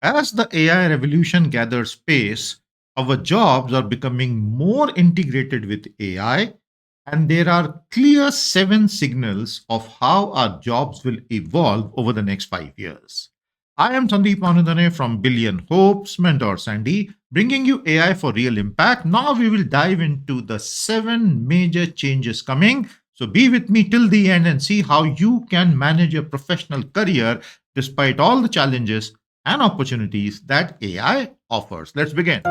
As the AI revolution gathers pace, our jobs are becoming more integrated with AI, and there are clear seven signals of how our jobs will evolve over the next 5 years. I am Sandeep Manudane from Billion Hopes, Mentor Sandy, bringing you AI for real impact. Now we will dive into the seven major changes coming. So be with me till the end and see how you can manage your professional career despite all the challenges and opportunities that AI offers. Let's begin.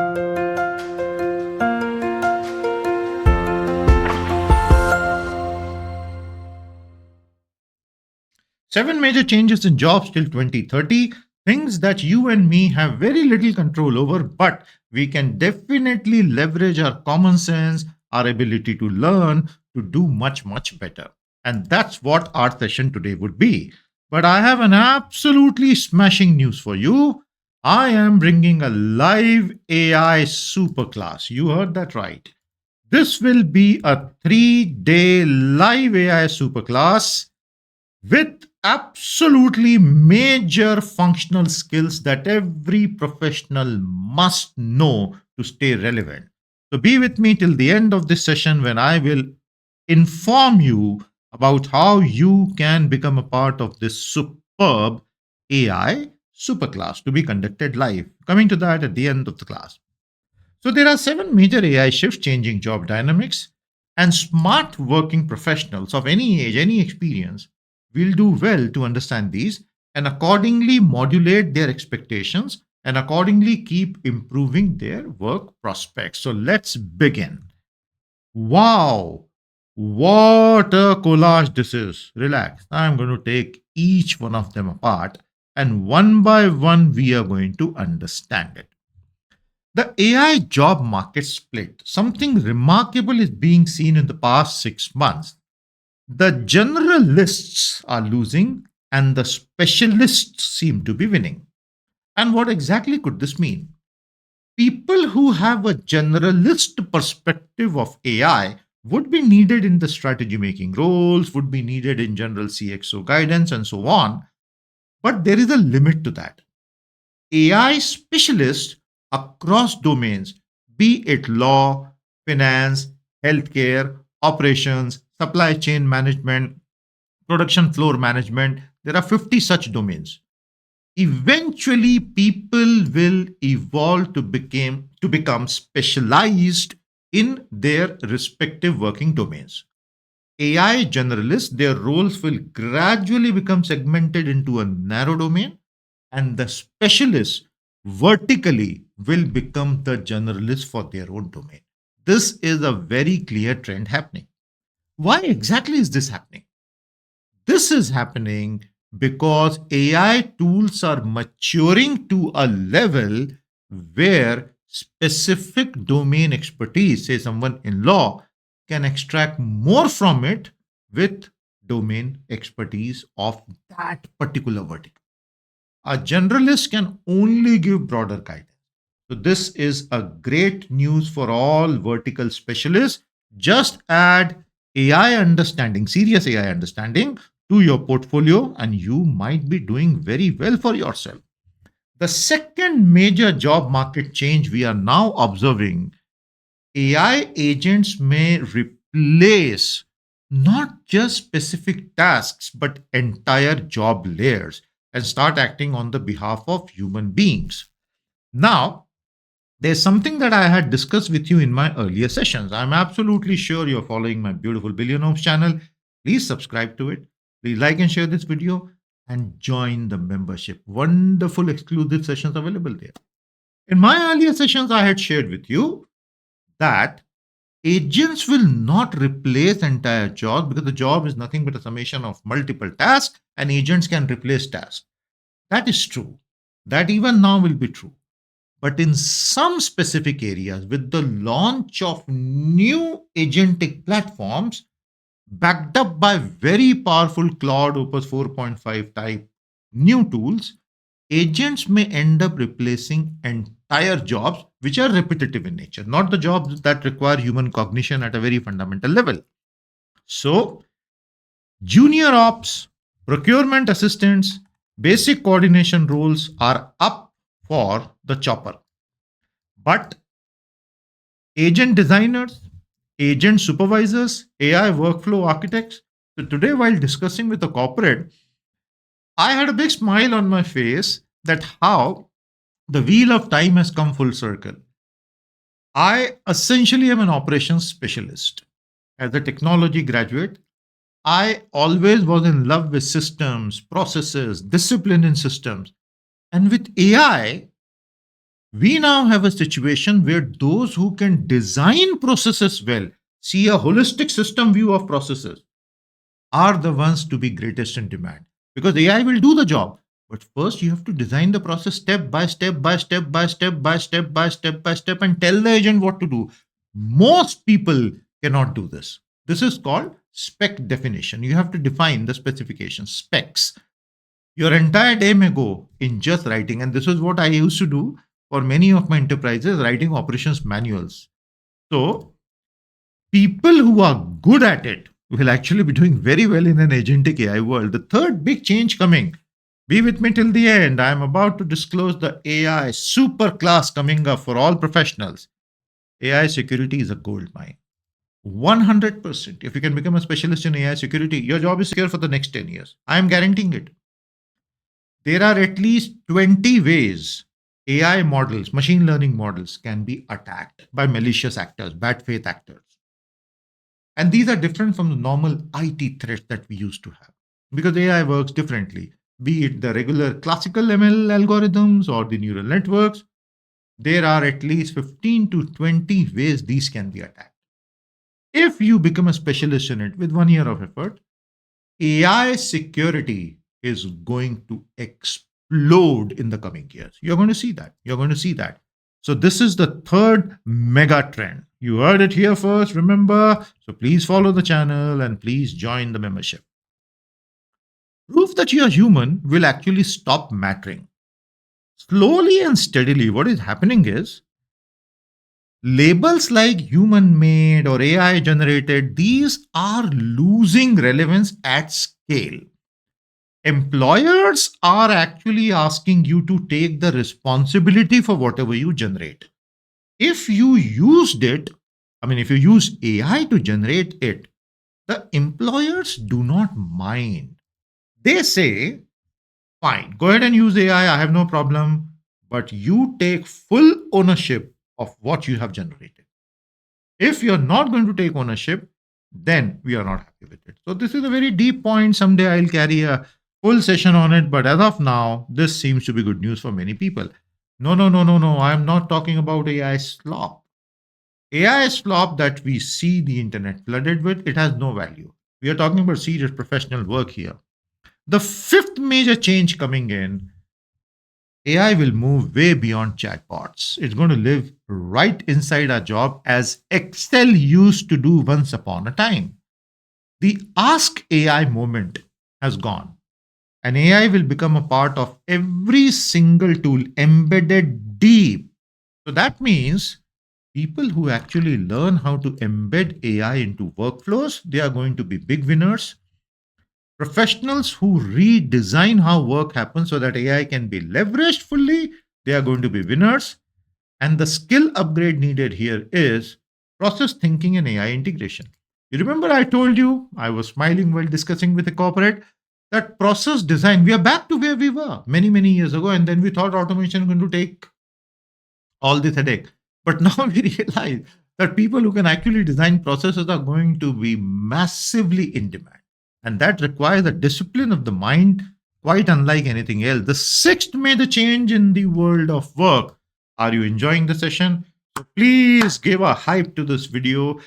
Seven major changes in jobs till 2030, things that you and me have very little control over, but we can definitely leverage our common sense, our ability to learn to do much, much better. And that's what our session today would be. But I have an absolutely smashing news for you. I am bringing a live AI superclass. You heard that right. This will be a 3-day live AI superclass with absolutely major functional skills that every professional must know to stay relevant. So be with me till the end of this session when I will inform you about how you can become a part of this superb AI superclass to be conducted live. Coming to that at the end of the class. So there are seven major AI shifts changing job dynamics, and smart working professionals of any age, any experience will do well to understand these and accordingly modulate their expectations and accordingly keep improving their work prospects. So let's begin. Wow, what a collage this is. Relax. I'm going to take each one of them apart and one by one we are going to understand it. The AI job market split. Something remarkable is being seen in the past 6 months. The generalists are losing and the specialists seem to be winning. And what exactly could this mean? People who have a generalist perspective of AI would be needed in the strategy making roles, would be needed in general CXO guidance, and so on. But there is a limit to that. AI specialists across domains, be it law, finance, healthcare, operations, supply chain management, production floor management. There are 50 such domains. Eventually, people will evolve to become specialized in their respective working domains. AI generalists, their roles will gradually become segmented into a narrow domain, and the specialists vertically will become the generalists for their own domain. This is a very clear trend happening. Why exactly is this happening? This is happening because AI tools are maturing to a level where specific domain expertise, say someone in law, can extract more from it with domain expertise of that particular vertical. A generalist can only give broader guidance. So this is a great news for all vertical specialists. Just add AI understanding, serious AI understanding to your portfolio, and you might be doing very well for yourself. The second major job market change we are now observing, AI agents may replace not just specific tasks but entire job layers and start acting on the behalf of human beings. Now, there's something that I had discussed with you in my earlier sessions. I'm absolutely sure you're following my beautiful Billion Homes channel. Please subscribe to it. Please like and share this video and join the membership. Wonderful exclusive sessions available there. In my earlier sessions, I had shared with you that agents will not replace entire jobs because the job is nothing but a summation of multiple tasks and agents can replace tasks. That is true. That even now will be true. But in some specific areas, with the launch of new agentic platforms backed up by very powerful Cloud Opus 4.5 type new tools, agents may end up replacing entire jobs which are repetitive in nature, not the jobs that require human cognition at a very fundamental level. So, junior ops, procurement assistants, basic coordination roles are up for the chopper. But agent designers, agent supervisors, AI workflow architects. So today, while discussing with a corporate, I had a big smile on my face that how the wheel of time has come full circle. I essentially am an operations specialist. As a technology graduate, I always was in love with systems, processes, discipline in systems. And with AI, we now have a situation where those who can design processes well, see a holistic system view of processes, are the ones to be greatest in demand. Because AI will do the job. But first, you have to design the process step by step by step by step by step by step by step and tell the agent what to do. Most people cannot do this. This is called spec definition. You have to define the specifications, specs. Your entire day may go in just writing. And this is what I used to do for many of my enterprises, writing operations manuals. So, people who are good at it will actually be doing very well in an agentic AI world. The third big change coming. Be with me till the end. I am about to disclose the AI superclass coming up for all professionals. AI security is a gold mine. 100%. If you can become a specialist in AI security, your job is secure for the next 10 years. I am guaranteeing it. There are at least 20 ways AI models, machine learning models, can be attacked by malicious actors, bad faith actors. And these are different from the normal IT threats that we used to have because AI works differently, be it the regular classical ML algorithms or the neural networks. There are at least 15 to 20 ways these can be attacked. If you become a specialist in it with 1 year of effort, AI security is going to explode in the coming years. You're going to see that. You're going to see that. So, this is the third mega trend. You heard it here first, remember? So, please follow the channel and please join the membership. Proof that you are human will actually stop mattering. Slowly and steadily, what is happening is labels like human made or AI generated, these are losing relevance at scale. Employers are actually asking you to take the responsibility for whatever you generate. If you used it, if you use AI to generate it, the employers do not mind. They say, fine, go ahead and use AI, I have no problem, but you take full ownership of what you have generated. If you're not going to take ownership, then we are not happy with it. So, this is a very deep point. Someday I'll carry a full session on it, but as of now, this seems to be good news for many people. No, no, no, no, no. I'm not talking about AI slop. AI slop that we see the internet flooded with, it has no value. We are talking about serious professional work here. The fifth major change coming in, AI will move way beyond chatbots. It's going to live right inside our job as Excel used to do once upon a time. The Ask AI moment has gone, and AI will become a part of every single tool embedded deep. So that means people who actually learn how to embed AI into workflows, they are going to be big winners. Professionals who redesign how work happens so that AI can be leveraged fully, they are going to be winners. And the skill upgrade needed here is process thinking and AI integration. You remember I told you, I was smiling while discussing with a corporate, that process design, we are back to where we were many, many years ago. And then we thought automation is going to take all this headache. But now we realize that people who can actually design processes are going to be massively in demand. And that requires a discipline of the mind quite unlike anything else. The sixth major change in the world of work. Are you enjoying the session? So please give a hype to this video.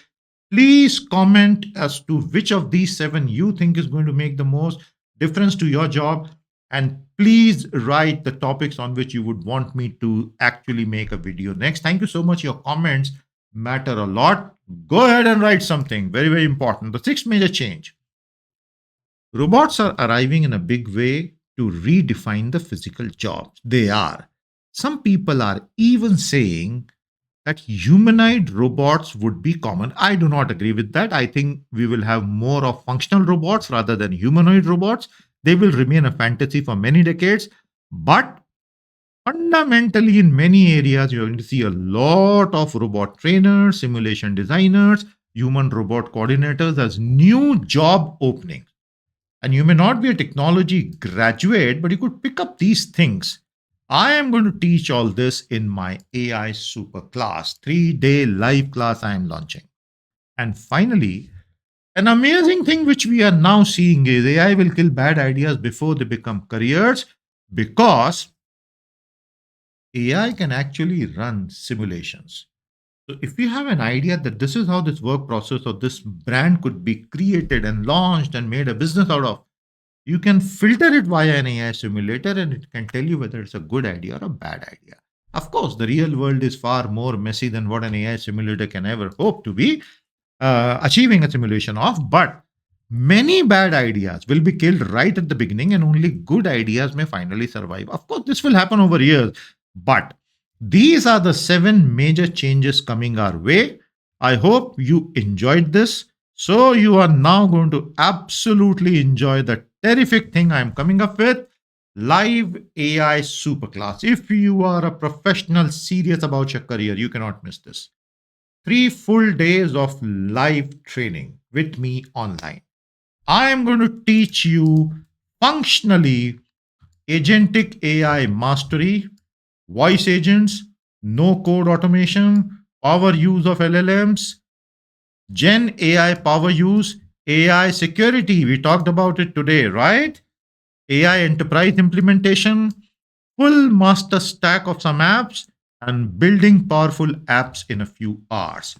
Please comment as to which of these seven you think is going to make the most difference to your job. And please write the topics on which you would want me to actually make a video next. Thank you so much. Your comments matter a lot. Go ahead and write something very, very important. The sixth major change. Robots are arriving in a big way to redefine the physical jobs. They are. Some people are even saying that humanoid robots would be common. I do not agree with that. I think we will have more of functional robots rather than humanoid robots. They will remain a fantasy for many decades, but fundamentally, in many areas, you're going to see a lot of robot trainers, simulation designers, human robot coordinators as new job openings. And you may not be a technology graduate, but you could pick up these things. I am going to teach all this in my AI super class, 3-day live class I am launching. And finally, an amazing thing which we are now seeing is AI will kill bad ideas before they become careers, because AI can actually run simulations. So if you have an idea that this is how this work process or this brand could be created and launched and made a business out of, you can filter it via an AI simulator and it can tell you whether it's a good idea or a bad idea. Of course, the real world is far more messy than what an AI simulator can ever hope to be achieving a simulation of, but many bad ideas will be killed right at the beginning and only good ideas may finally survive. Of course, this will happen over years, but these are the 7 major changes coming our way. I hope you enjoyed this. So, you are now going to absolutely enjoy the terrific thing I am coming up with, live AI superclass. If you are a professional serious about your career, you cannot miss this. 3 full days of live training with me online. I am going to teach you functionally agentic AI mastery, voice agents, no code automation, power use of LLMs, Gen AI power use, AI security. We talked about it today, right? AI enterprise implementation, full master stack of some apps, and building powerful apps in a few hours.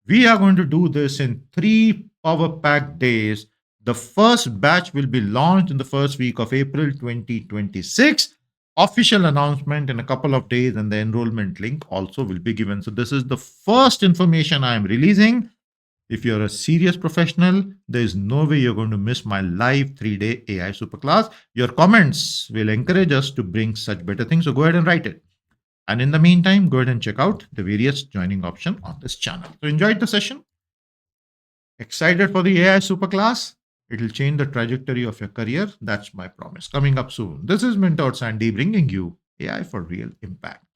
We are going to do this in 3 power packed days. The first batch will be launched in the first week of April 2026. Official announcement in a couple of days, and the enrollment link also will be given. So, this is the first information I am releasing. If you're a serious professional, there is no way you're going to miss my live 3-day AI superclass. Your comments will encourage us to bring such better things. So go ahead and write it. And in the meantime, go ahead and check out the various joining option on this channel. So enjoyed the session? Excited for the AI superclass? It will change the trajectory of your career. That's my promise. Coming up soon. This is Mentor Sandy bringing you AI for real impact.